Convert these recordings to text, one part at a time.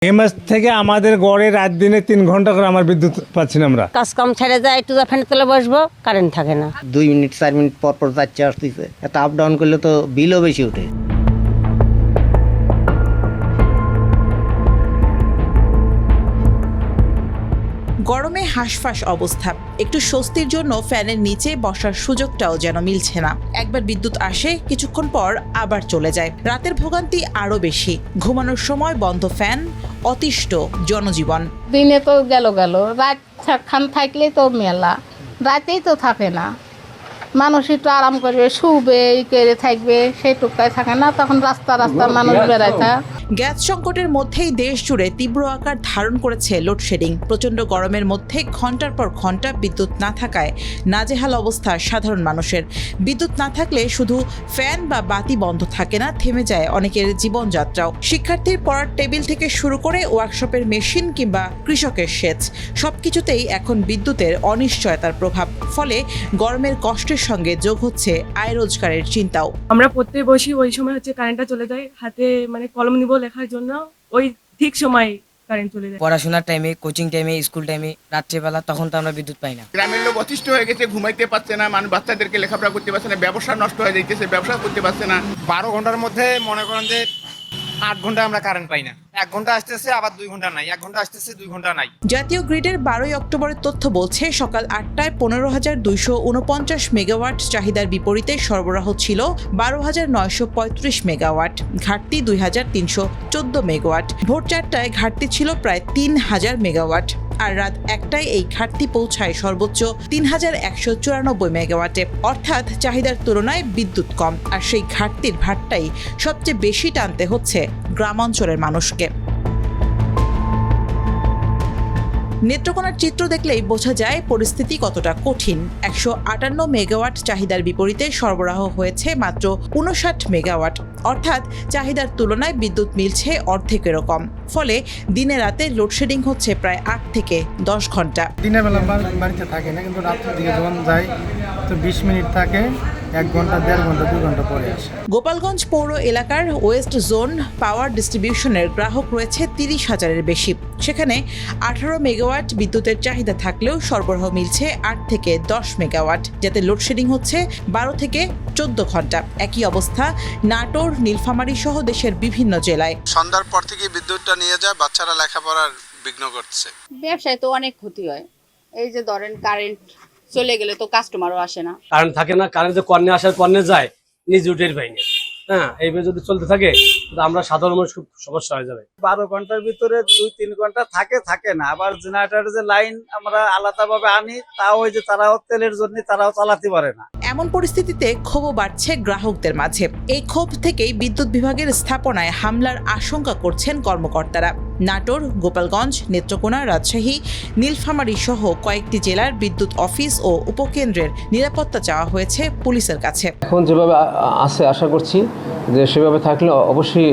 এই মাস থেকে আমাদের গড়ে রাত দিনে 3 ঘন্টা করে আমার বিদ্যুৎ পাচ্ছি না আমরা। কাজ কাম ছেড়ে যায়, একটু যা ফ্যানের তলে বসবো, কারেন্ট থাকে না। 2 মিনিট 4 মিনিট পর পর যাচ্ছে আসতেছে, এত আপ ডাউন করলে তো বিলও বেশি ওঠে। গরমে হাঁসফাঁস অবস্থা, একটু স্বস্তির জন্য ফ্যানের নিচে বসার সুযোগটাও যেন মিলছে না। একবার বিদ্যুৎ আসে, কিছুক্ষণ পর আবার চলে যায়। রাতের ভোগান্তি আরো বেশি, ঘুমানোর সময় বন্ধ ফ্যান, অতিষ্ঠ জনজীবন। দিনে তো গেল রাত খান থাকলে তো মেলা, রাতেই তো থাকে না। মানুষ একটু আরাম করবে, শুবে করে থাকবে, সেইটুকায় থাকে না, তখন রাস্তা মানুষ বেড়ায়। গ্যাস সংকটের মধ্যেই দেশ জুড়ে তীব্র আকার ধারণ করেছে লোডশেডিং। প্রচণ্ড গরমের মধ্যে ঘন্টার পর ঘন্টা বিদ্যুৎ না থাকায় নাজেহাল অবস্থা সাধারণ মানুষের। বিদ্যুৎ না থাকলে শুধু ফ্যান বা বাতি বন্ধ থাকে না, থেমে যায় অনেকের জীবনযাত্রাও। শিক্ষার্থীর পড়ার টেবিল থেকে শুরু করে ওয়ার্কশপের মেশিন কিংবা কৃষকের সেচ, সবকিছুতেই এখন বিদ্যুতের অনিশ্চয়তার প্রভাব। ফলে গরমের কষ্টের সঙ্গে যোগ হচ্ছে আয় রোজগারের চিন্তাও। আমরা পড়তে বসি, ওই সময় কারেন্টটা চলে যায়, হাতে কলম নিব লেখার জন্য, ওই ঠিক সময় কারেন্ট চলে যায়। পড়াশোনার টাইমে, কোচিং টাইমে, স্কুল টাইমে, রাত্রেবেলা, তখন তো আমরা বিদ্যুৎ পাই না। গ্রামের লোক অতিষ্ঠ হয়ে গেছে, ঘুমাইতে পারছে না, মানুষ বাচ্চাদেরকে লেখাপড়া করতে পারছে না, ব্যবসা নষ্ট হয়ে যাইতেছে, ব্যবসা করতে পারছে না। 12 ঘন্টার মধ্যে মনে করেন যে 8 ঘন্টা আমরা কারেন্ট পাই না। 1 ঘন্টা আসতেছে, আবার 2 ঘন্টা নাই, 1 ঘন্টা আসতেছে, 2 ঘন্টা নাই। জাতীয় গ্রিডের 12 অক্টোবরের তথ্য বলছে, সকাল 8টায় 15,249 মেগাওয়াট চাহিদার বিপরীতে সরবরাহ ছিল 12,935 মেগাওয়াট, ঘাটতি 2,314 মেগাওয়াট। ভোর 4টায় ঘাটতি ছিল প্রায় 3,000 মেগাওয়াট, আর রাত 1টায় এই ঘাটতি পৌঁছায় সর্বোচ্চ 3,194 মেগাওয়াটে। অর্থাৎ চাহিদার তুলনায় বিদ্যুৎ কম, আর সেই ঘাটতির ভারটাই সবচেয়ে বেশি টানতে হচ্ছে গ্রামাঞ্চলের মানুষকে। নেত্রকোনার চিত্র দেখলেই বোঝা যায় পরিস্থিতি কতটা কঠিন। 158 মেগাওয়াট চাহিদার বিপরীতে সরবরাহ হয়েছে মাত্র 59 মেগাওয়াট, অর্থাৎ চাহিদার তুলনায় বিদ্যুৎ মিলছে অর্ধেকেরও কম। ফলে দিনে রাতে লোডশেডিং হচ্ছে প্রায় 8 থেকে 10 ঘন্টা। দিনের বেলা বাড়িতে থাকে না, কিন্তু রাত্রের দিকে যখন যাই তো 20 মিনিট থাকে, 1 ঘন্টা, 1.5 ঘন্টা, 2 ঘন্টা পরে আসে। গোপালগঞ্জ পৌর এলাকার ওয়েস্ট জোন পাওয়ার ডিস্ট্রিবিউশনের গ্রাহক রয়েছে 30,000-এর বেশি। সেখানে 18 মেগাওয়াট বিদ্যুতের চাহিদা থাকলেও সরবরাহ মিলছে 8 থেকে 10 মেগাওয়াট, যাতে লোডশেডিং হচ্ছে 12 থেকে 14 ঘন্টা। একই অবস্থা নাটোর, নীলফামারী সহ দেশের বিভিন্ন জেলায়। সন্ধ্যার পর থেকে বিদ্যুৎটা নিয়ে যায়, বাচ্চারা লেখাপড়ার বিঘ্ন করছে। ব্যবসায় তো অনেক ক্ষতি হয়। এই যে ধরেন কারেন্ট চলে গেলে তো কাস্টমারও আসে না, কারেন্ট থাকে না, কারেন্ট যে কর্নে আসার কর্নে যায়, নিজে উঠের পাইনি। হ্যাঁ, এইভাবে যদি চলতে থাকে আমরা সাধারণ মানুষ খুব সমস্যা হয়ে যাবে। 12 ঘন্টার ভিতরে 2-3 ঘন্টা থাকে না। আবার জেনারেটরের যে লাইন আমরা আলাদাভাবে আনি, তাও ওই যে তারাও তেলের জন্য তারাও চালাতে পারে না। এমন পরিস্থিতিতে ক্ষোভও বাড়ছে গ্রাহকদের মাঝে। এই ক্ষোভ থেকেই বিদ্যুৎ বিভাগের স্থাপনায় হামলার আশঙ্কা করছেন কর্মকর্তারা। নাটোর, গোপালগঞ্জ, নেত্রকোনা, রাজশাহী, নীলফামারী সহ কয়েকটি জেলার বিদ্যুৎ অফিস ও উপকেন্দ্রের নিরাপত্তা চাওয়া হয়েছে পুলিশের কাছে। এখন যেভাবে আছে, আশা করছি যে সেভাবে থাকলে অবশ্যই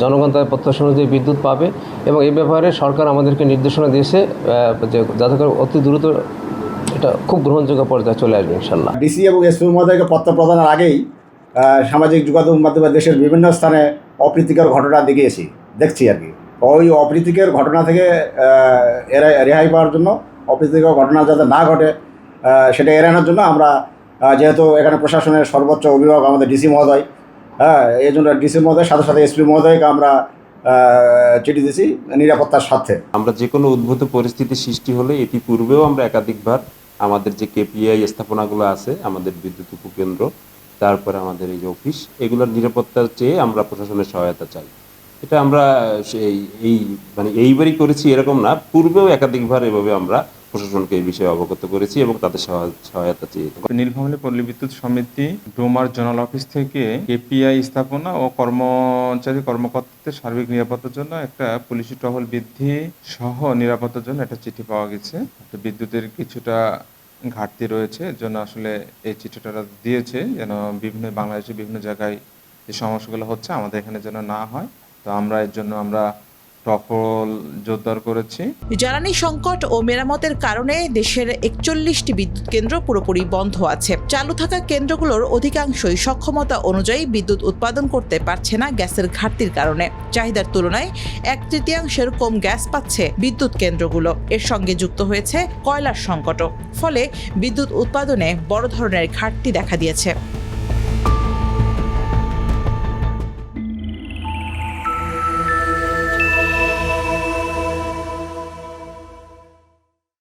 জনগণ তার প্রত্যাশা অনুযায়ী বিদ্যুৎ পাবে, এবং এই ব্যাপারে সরকার আমাদেরকে নির্দেশনা দিয়েছে যে যাতে করে অতি দ্রুত এটা খুব গ্রহণযোগ্য পর্যায়ে চলে আসবে ইনশাল্লাহ। ডিসি এবং এসপি মহোদয়কে পত্র প্রদানের আগেই সামাজিক যোগাযোগ মাধ্যমে দেশের বিভিন্ন স্থানে অপ্রীতিকর ঘটনা দেখছি আর কি। ওই অপ্রীতিকর ঘটনা থেকে রেহাই পাওয়ার জন্য, অপ্রীতিকর ঘটনা যাতে না ঘটে সেটা এড়ানোর জন্য আমরা, যেহেতু এখানে প্রশাসনের সর্বোচ্চ অভিভাবক আমাদের ডিসি মহোদয়, এই জন্য ডিসি মহোদয় সাথে সাথে এসপি মহোদয়কে আমরা চিঠি দিয়েছি নিরাপত্তার স্বার্থে। আমরা যে কোনো উদ্ভূত পরিস্থিতি সৃষ্টি হলে ইতিপূর্বেও আমরা একাধিকবার আমাদের যে কেপিআই স্থাপনাগুলো আছে, আমাদের বিদ্যুৎ উপকেন্দ্র, তারপরে আমাদের এই যে অফিস, এগুলোর নিরাপত্তার চেয়ে আমরা প্রশাসনের সহায়তা চাই। এটা আমরা এইবারই করেছি এরকম না, পূর্বেও একাধিকবার এভাবে আমরা প্রশাসনকে এই বিষয়ে অবগত করেছি এবং তাদের সহায়তা চেয়েছি। নীলফামারী পল্লী বিদ্যুৎ সমিতি ডোমার জোনাল অফিস থেকে কেপিআই স্থাপনা ও কর্মকর্তাদের সার্বিক নিরাপত্তার জন্য একটা পুলিশি টহল বৃদ্ধি সহ নিরাপত্তার জন্য একটা চিঠি পাওয়া গেছে। বিদ্যুতের কিছুটা ঘাটতি রয়েছে, এর জন্য আসলে এই চিঠিটা দিয়েছে যেন বাংলাদেশের বিভিন্ন জায়গায় যে সমস্যাগুলো হচ্ছে আমাদের এখানে যেন না হয়। তো আমরা এর জন্য টহল জোরদার করেছি। জ্বালানি সংকট ও মেরামতের কারণে দেশের 41টি বিদ্যুৎ কেন্দ্র পুরোপুরি বন্ধ আছে। চালু থাকা কেন্দ্রগুলোর অধিকাংশই সক্ষমতা অনুযায়ী বিদ্যুৎ উৎপাদন করতে পারছে না গ্যাসের ঘাটতির কারণে। চাহিদার তুলনায় 1/3 কম গ্যাস পাচ্ছে বিদ্যুৎ কেন্দ্রগুলো। এর সঙ্গে যুক্ত হয়েছে কয়লার সংকটও। ফলে বিদ্যুৎ উৎপাদনে বড় ধরনের ঘাটতি দেখা দিয়েছে।